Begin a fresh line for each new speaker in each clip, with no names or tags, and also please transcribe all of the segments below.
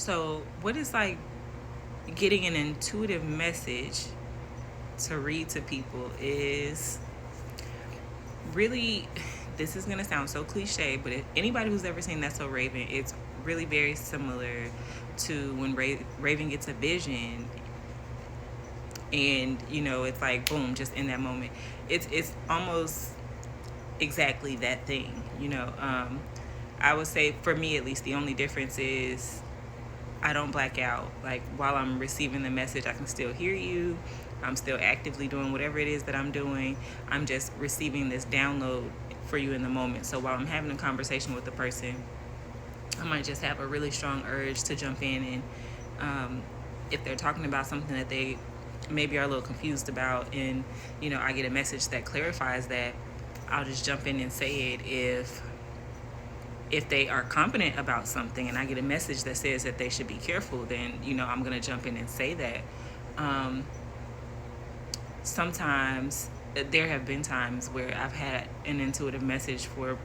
So what is like getting an intuitive message to read to people is really, this is going to sound so cliche, but if anybody who's ever seen That's So Raven, it's really very similar to when Raven gets a vision, and it's like boom, just in that moment. It's almost exactly that thing. I would say, for me at least, the only difference is I don't black out. Like, while I'm receiving the message, I can still hear you. I'm still actively doing whatever it is that I'm doing. I'm just receiving this download for you in the moment. So while I'm having a conversation with the person, I might just have a really strong urge to jump in, and if they're talking about something that they maybe are a little confused about, and I get a message that clarifies that, I'll just jump in and say it. If they are confident about something and I get a message that says that they should be careful, then I'm going to jump in and say that. Sometimes there have been times where I've had an intuitive message for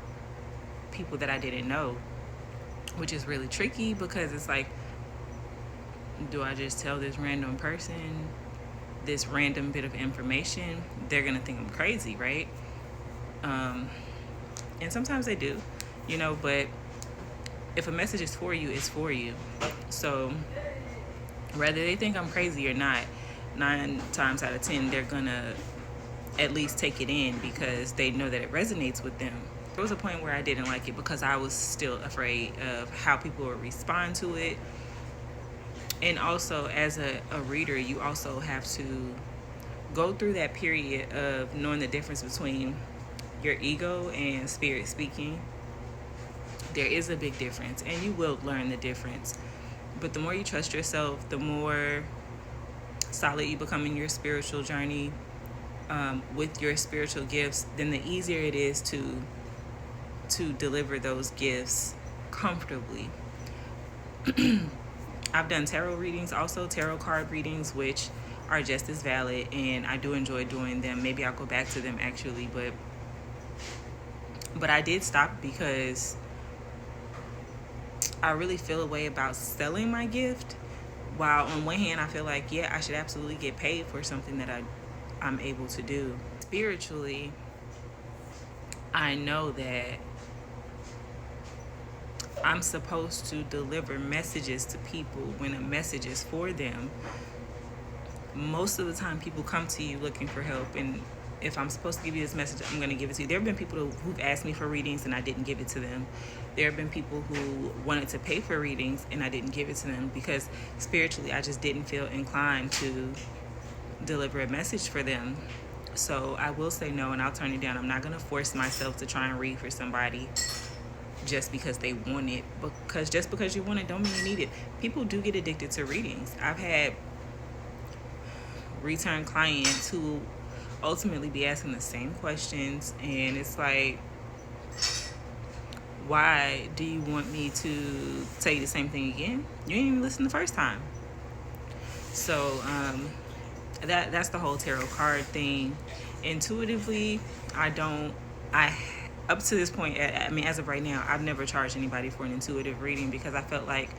people that I didn't know, which is really tricky, because it's like, do I just tell this random person this random bit of information? They're going to think I'm crazy, right? And sometimes they do, but if a message is for you, it's for you. So whether they think I'm crazy or not, 9 times out of 10, they're going to at least take it in because they know that it resonates with them. There was a point where I didn't like it because I was still afraid of how people would respond to it. And also, as a reader, you also have to go through that period of knowing the difference between your ego and spirit speaking. There is a big difference, and you will learn the difference. But the more you trust yourself, the more solid you become in your spiritual journey, with your spiritual gifts, then the easier it is to deliver those gifts comfortably. I've done tarot readings, also tarot card readings, which are just as valid, and I do enjoy doing them. Maybe I'll go back to them actually, but I did stop because I really feel a way about selling my gift, while on one hand I feel like, yeah, I should absolutely get paid for something that I'm able to do. Spiritually, I know that I'm supposed to deliver messages to people when a message is for them. Most of the time people come to you looking for help, and if I'm supposed to give you this message, I'm going to give it to you. There have been people who've asked me for readings and I didn't give it to them. There have been people who wanted to pay for readings and I didn't give it to them because spiritually I just didn't feel inclined to deliver a message for them. So I will say no, and I'll turn it down. I'm not going to force myself to try and read for somebody just because they want it, because just because you want it don't mean you need it. People do get addicted to readings. I've had return clients who ultimately be asking the same questions, and it's like, why do you want me to tell you the same thing again? You didn't even listen the first time. So that's the whole tarot card thing. Intuitively, I up to this point, I mean, as of right now, I've never charged anybody for an intuitive reading, because I felt like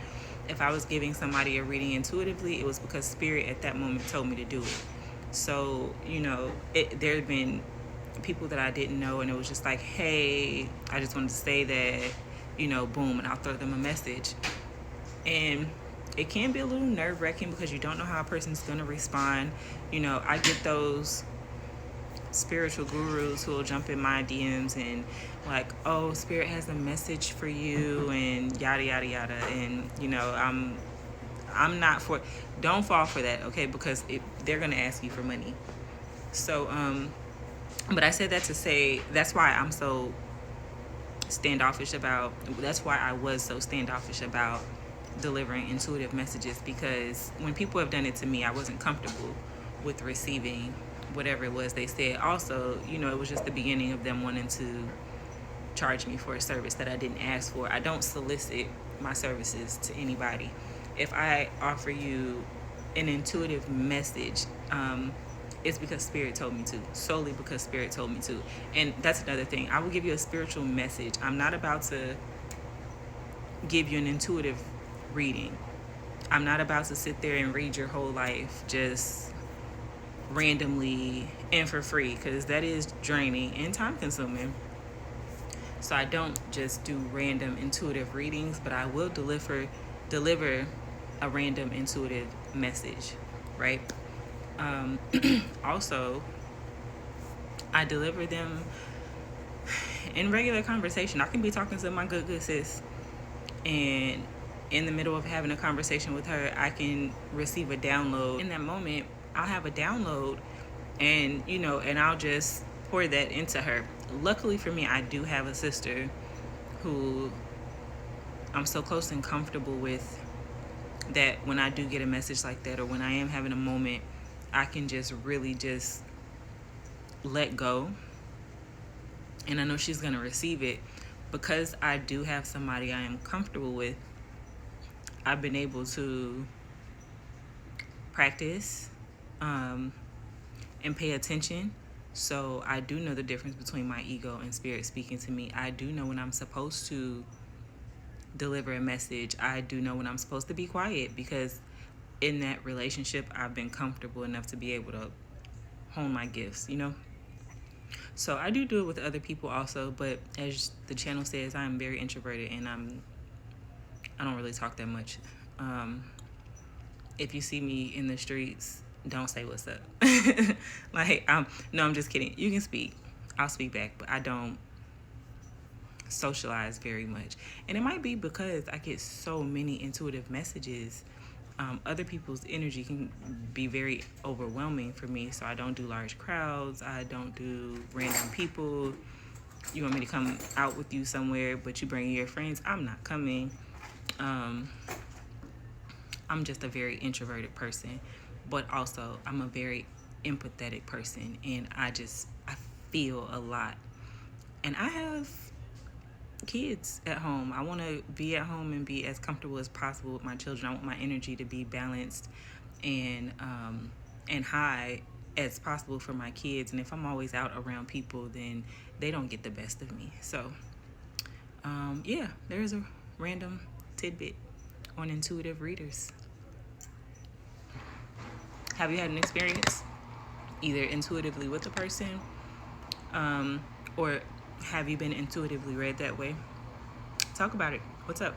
if I was giving somebody a reading intuitively, it was because spirit at that moment told me to do it. So, there have been people that I didn't know, and it was just like, hey, I just wanted to say that, boom, and I'll throw them a message. And it can be a little nerve-wracking because you don't know how a person's going to respond. I get those spiritual gurus who will jump in my DMs and like, oh, spirit has a message for you and yada yada yada, and I'm not for, don't fall for that, okay? Because they're gonna ask you for money. So but I said that to say that's why I was so standoffish about delivering intuitive messages, because when people have done it to me, I wasn't comfortable with receiving whatever it was they said. Also, it was just the beginning of them wanting to charge me for a service that I didn't ask for. I don't solicit my services to anybody. If I offer you an intuitive message, it's because spirit told me to, solely because spirit told me to. And that's another thing. I will give you a spiritual message. I'm not about to give you an intuitive reading. I'm not about to sit there and read your whole life just randomly and for free, because that is draining and time consuming. So I don't just do random intuitive readings, but I will deliver a random intuitive message, right? Um, Also, I deliver them in regular conversation. I can be talking to my good sis, and in the middle of having a conversation with her, I can receive a download. In that moment, I'll have a download, and and I'll just pour that into her. Luckily for me, I do have a sister who I'm so close and comfortable with that when I do get a message like that, or when I am having a moment, I can just really just let go, and I know she's going to receive it. Because I do have somebody I am comfortable with, I've been able to practice and pay attention. So I do know the difference between my ego and spirit speaking to me. I do know when I'm supposed to deliver a message. I do know when I'm supposed to be quiet, because in that relationship, I've been comfortable enough to be able to hone my gifts. So I do it with other people also, but as the channel says, I'm very introverted, and I don't really talk that much. If you see me in the streets, don't say what's up. No, I'm just kidding. You can speak. I'll speak back, but I don't socialize very much. And it might be because I get so many intuitive messages. Other people's energy can be very overwhelming for me, so I don't do large crowds. I don't do random people. You want me to come out with you somewhere, but you bring your friends, I'm not coming. I'm just a very introverted person, but also I'm a very empathetic person, and I feel a lot. And I have kids at home. I want to be at home and be as comfortable as possible with my children. I want my energy to be balanced and high as possible for my kids. And if I'm always out around people, then they don't get the best of me. So yeah, there's a random tidbit on intuitive readers. Have you had an experience either intuitively with a person, or have you been intuitively read that way? Talk about it. What's up?